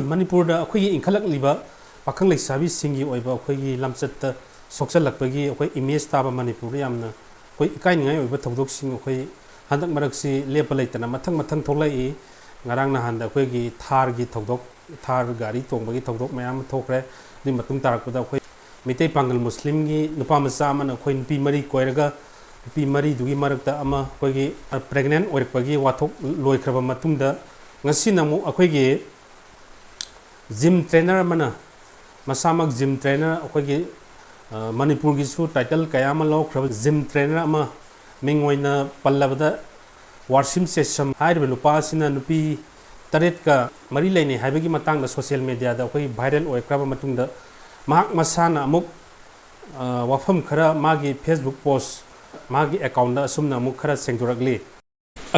Manipur da akhoi inkhalak liba pakhang leisabi singi oiba akhoi lamchat sokchalakpagi akhoi image taba Manipur yamna akhoi ikai ningai oiba thodok sing akhoi handak maraksi lepa leitana mathang tholai ngarang na handa akhoi gi thar gi thodok thar gari tongbagi thodok mayam thokre ni matung tarakpada akhoi mitei pangal muslim gi nupa macha man akhoi nupi mari koiraga nupi mari dugi marakta ama akhoi gi pregnant oirpagi wathok loikraba matungda ngasi namu akhoi gi gym trainer mana masamak gym trainer akhoi gi Manipur gi su title kayama lokraba gym trainer ama mingoina pallabada warship session hairba nupa sina nupi taret ka mari leine haibagi matang da social media da akhoi viral oikraba matungda mahak masana amuk wafam khara magi Facebook post magi account da asumna amuk khara sengduragli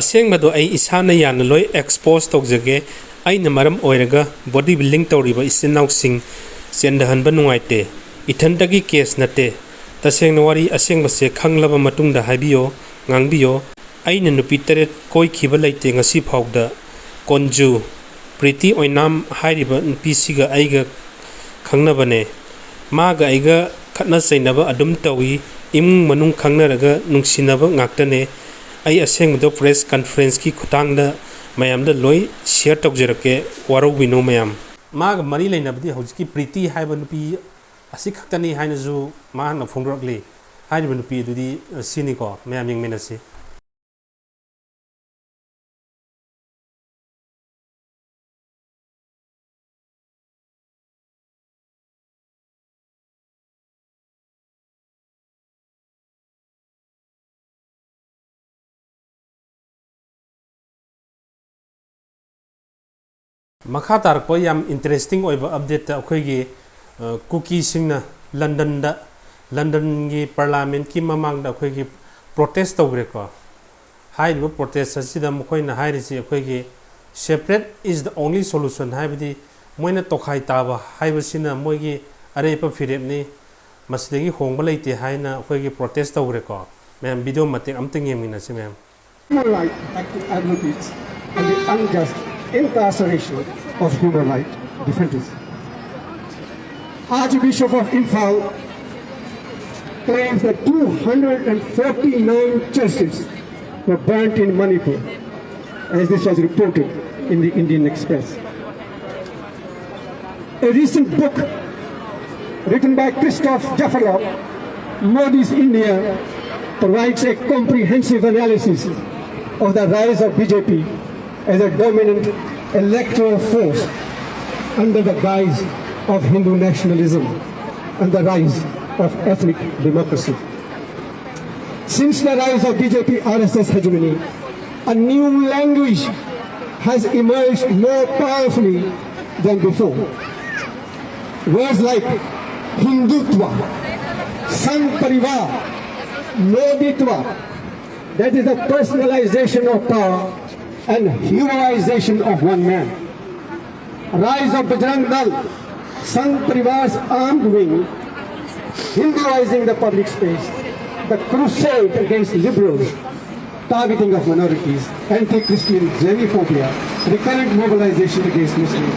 aseng mado ai isana yan loi expose tokjage aina maram oiraga body building tawriba isinau sing sendahan ba nungaite ithandagi case nate taseng wari aseng base khanglaba matungda habiyo ngangbiyo aina nupi teret koi khiba laite ngasi phawda konju priti oinam hairiba nupi siga aiga khangnabane maga aiga khatna sainaba adum tawi imung manung khangnaraga nungsinaba ngaktane ai aseng do press conference ki khutangda mayam da loi share tokjerake waro bino mayam maga mari leinabdi hojiki priti haiba nupi asi khaktani haina ju ma na phongrakli haiba nupi dudi sini ko mayam yeng menasi makha tarpo yam interesting oiba update ta akhoi gi Kuki singna London gi parliament ki mamang da akhoi gi protest tawre ko haiba protest asida mkhoi na hairi si akhoi gi separate is the only solution haibdi moina tokhai taba haiba sina moi gi arepa firep ni masdegi hongba leite haina akhoi gi protest tawre ko mem video mate amting yemina si mem human rights advocates and the unjust incarceration of human rights defenders. Archbishop of Imphal claims that 249 churches were burnt in Manipur, as this was reported in the Indian Express. A recent book written by Christoph Jaffarov, Modi's India, provides a comprehensive analysis of the rise of BJP as a dominant electoral force under the guise of Hindu nationalism and the rise of ethnic democracy. Since the rise of BJP RSS hegemony, a new language has emerged more powerfully than before. Words like Hindutva, Sanparivar, Moditva, that is the personalization of power and heroization of one man. Rise of Bajrang Dal, Sangh Parivar's armed wing, Hinduizing the public space, the crusade against liberals, targeting of minorities, anti-Christian xenophobia, recurrent mobilization against Muslims,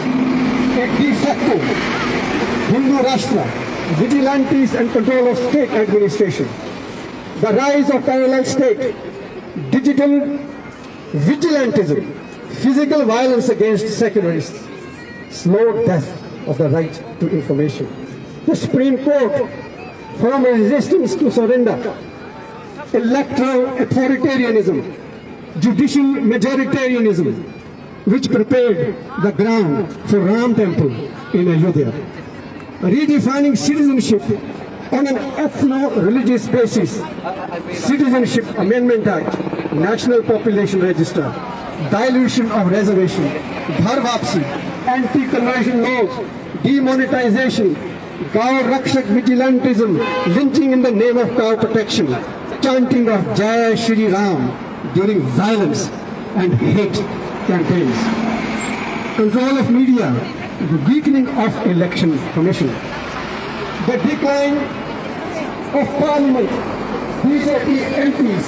a de facto Hindu Rashtra, vigilantes and control of state administration, the rise of parallel state, digital vigilantism, physical violence against secularists, slow death of the right to information. The Supreme Court, from resistance to surrender, electoral authoritarianism, judicial majoritarianism, which prepared the ground for Ram Temple in Ayodhya. Redefining citizenship on an ethno-religious basis, Citizenship Amendment Act, National Population Register, dilution of reservation, Ghar Vapsi, anti-conversion laws, demonetization, Gaur Rakshak vigilantism, lynching in the name of cow protection, chanting of Jai Shri Ram during violence and hate campaigns. Control of media, the weakening of election commission, the decline of parliament, BJP MPs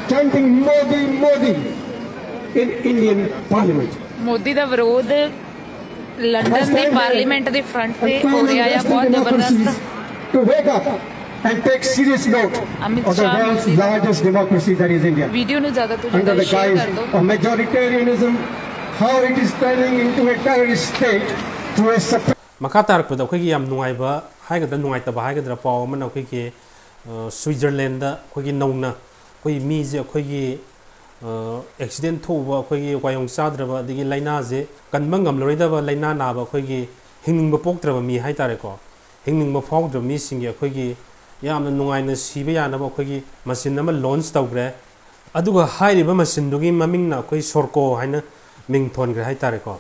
chanting Modi, Modi in Indian parliament. Modi ਦਾ ਵਿਰੋਧ London ਦੇ parliament ਦੇ front ਤੇ ਹੋ ਰਿਹਾ ਆ ਬਹੁਤ ਜ਼ਬਰਦਸਤ to wake up and take serious note Amit of the Shah world's largest democracy, that is India. Video ਨੂੰ ਜ਼ਿਆਦਾ ਤੋਂ Under ਜ਼ਿਆਦਾ the ਸ਼ੇਅਰ guise ਕਰ ਦਿਓ of majoritarianism, how it is turning into a terrorist state through a ꯃꯈꯥ ꯇꯥꯔꯛꯄꯗ ꯑꯩꯈꯣꯏꯒꯤ ꯌꯥꯝ ꯅꯨꯡꯉꯥꯏꯕ ꯍꯥꯏꯒꯗ꯭ꯔꯥ ꯅꯨꯡꯉꯥꯏꯇꯕ ꯍꯥꯏꯒꯗ꯭ꯔꯥ ꯄꯥꯎ ꯑꯃꯅ ꯑꯩꯈꯣꯏꯒꯤ ꯁ꯭ꯋꯤꯖꯔꯂꯦꯟꯗ ꯑꯩꯈꯣꯏꯒꯤ ꯅꯧꯅ ꯑꯩꯈꯣꯏꯒꯤ ꯃꯤꯁꯦ ꯑꯩꯈꯣꯏꯒꯤ ꯑꯦꯛꯁꯤꯗꯦꯟ ꯊꯣꯛꯎꯕ ꯑꯩꯈꯣꯏꯒꯤ ꯋꯥꯌꯣꯡ ꯆꯥꯗ꯭ꯔꯕ ꯑꯗꯒꯤ ꯂꯥꯏꯅꯥꯁꯦ ꯀꯟꯕ ꯉꯝꯂꯔꯣꯏꯗꯕ ꯂꯥꯏꯅꯥ ꯅꯥꯕ ꯑꯩꯈꯣꯏꯒꯤ ꯍꯤꯡꯅꯤꯡꯕ ꯄꯣꯛꯇ꯭ꯔꯕ ꯃꯤ ꯍꯥꯏꯇꯥꯔꯦꯀꯣ ꯍꯤꯡꯅꯤꯡꯕ ꯐꯥꯎꯗ꯭ꯔꯕ ꯃꯤꯁꯤꯡꯒꯤ ꯑꯩꯈꯣꯏꯒꯤ ꯌꯥꯝꯅ ꯅꯨꯡꯉꯥꯏꯅ ꯁꯤꯕ ꯌꯥꯅꯕ ꯑꯩꯈꯣꯏꯒꯤ ꯃꯁꯤꯟ ꯑꯃ ꯂꯣꯟꯆ ꯇꯧꯈ꯭ꯔꯦ ꯑꯗꯨꯒ ꯍꯥꯏꯔꯤꯕ ꯃꯁꯤꯟꯗꯨꯒꯤ ꯃꯃꯤꯡꯅ ꯑꯩꯈꯣꯏ ꯁꯣꯔꯀꯣ ꯍꯥꯏꯅ ꯃꯤꯡ ꯊꯣꯟꯈ꯭ꯔꯦ ꯍꯥꯏꯇꯥꯔꯦꯀꯣ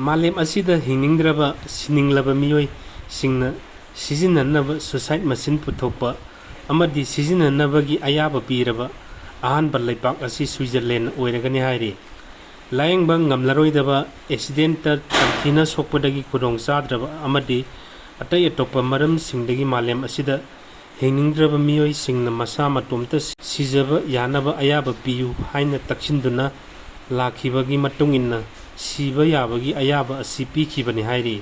ꯃꯥꯂꯦꯝ ꯑꯁꯤꯗ ꯍꯤꯡꯅꯤꯡꯗ꯭ꯔꯕ ꯁꯤꯅꯤꯡꯂꯕ ꯃꯤꯑꯣꯏꯁꯤꯡꯅ ꯁꯤꯖꯤꯟꯅꯅꯕ ꯁꯨꯁꯥꯏꯠ ꯃꯁꯤꯟ ꯄꯨꯊꯣꯛꯄ ꯑꯃꯗꯤ ꯁꯤꯖꯤꯟꯅꯅꯕꯒꯤ ꯑꯌꯥꯕ ꯄꯤꯔꯕ ꯑꯍꯥꯟꯕ ꯂꯩꯕꯥꯛ ꯑꯁꯤ ꯁ꯭ꯋꯤꯖꯔꯂꯦꯟ ꯑꯣꯏꯔꯒꯅꯤ ꯍꯥꯏꯔꯤ ꯂꯥꯌꯦꯡꯕ ꯉꯝꯂꯔꯣꯏꯗꯕ ꯑꯦꯛꯁꯤꯗꯦꯟꯇ ꯇꯝꯊꯤꯅ ꯁꯣꯛꯄꯗꯒꯤ ꯈꯨꯗꯣꯡꯆꯥꯗ꯭ꯔꯕ ꯑꯃꯗꯤ ꯑꯇꯩ ꯑꯇꯣꯞꯄ ꯃꯔꯝꯁꯤꯡꯗꯒꯤ ꯃꯥꯂꯦꯝ ꯑꯁꯤꯗ ꯍꯤꯡꯅꯤꯡꯗ꯭ꯔꯕ ꯃꯤꯑꯣꯏꯁꯤꯡꯅ ꯃꯁꯥ ꯃꯇꯣꯝꯇ ꯁꯤꯖꯕ ꯌꯥꯅꯕ ꯑꯌꯥꯕ ꯄꯤꯌꯨ ꯍꯥꯏꯅ ꯇꯛꯁꯤꯟꯗꯨꯅ ꯂꯥꯛꯈꯤꯕꯒꯤ ꯃꯇꯨꯡ ꯏꯟꯅ ꯁꯤꯕ ꯌꯥꯕꯒꯤ ꯑꯌꯥꯕ ꯑꯁꯤ ꯄꯤꯈꯤꯕꯅꯤ ꯍꯥꯏꯔꯤ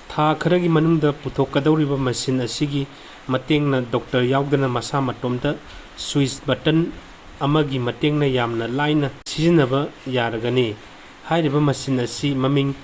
ꯊꯥ ꯈꯔꯒꯤ ꯃꯅꯨꯡꯗ ꯄꯨꯊꯣꯛꯀꯗꯧꯔꯤꯕ ꯃꯁꯤꯟ ꯑꯁꯤꯒꯤ ꯃꯇꯦꯡꯅ ꯗꯣꯛꯇꯔ ꯌꯥꯎꯗꯅ ꯃꯁꯥ ꯃꯇꯣꯝꯇ ꯁ꯭ꯋꯤꯆ ꯕꯇꯟ ꯑꯃꯒꯤ ꯃꯇꯦꯡꯅ ꯌꯥꯝꯅ ꯂꯥꯏꯅ ꯁꯤꯖꯤꯟꯅꯕ ꯌꯥꯔꯒꯅꯤ ꯍꯥꯏꯔꯤꯕ ꯃꯁꯤꯟ ꯑꯁꯤ ꯃꯃꯤꯡ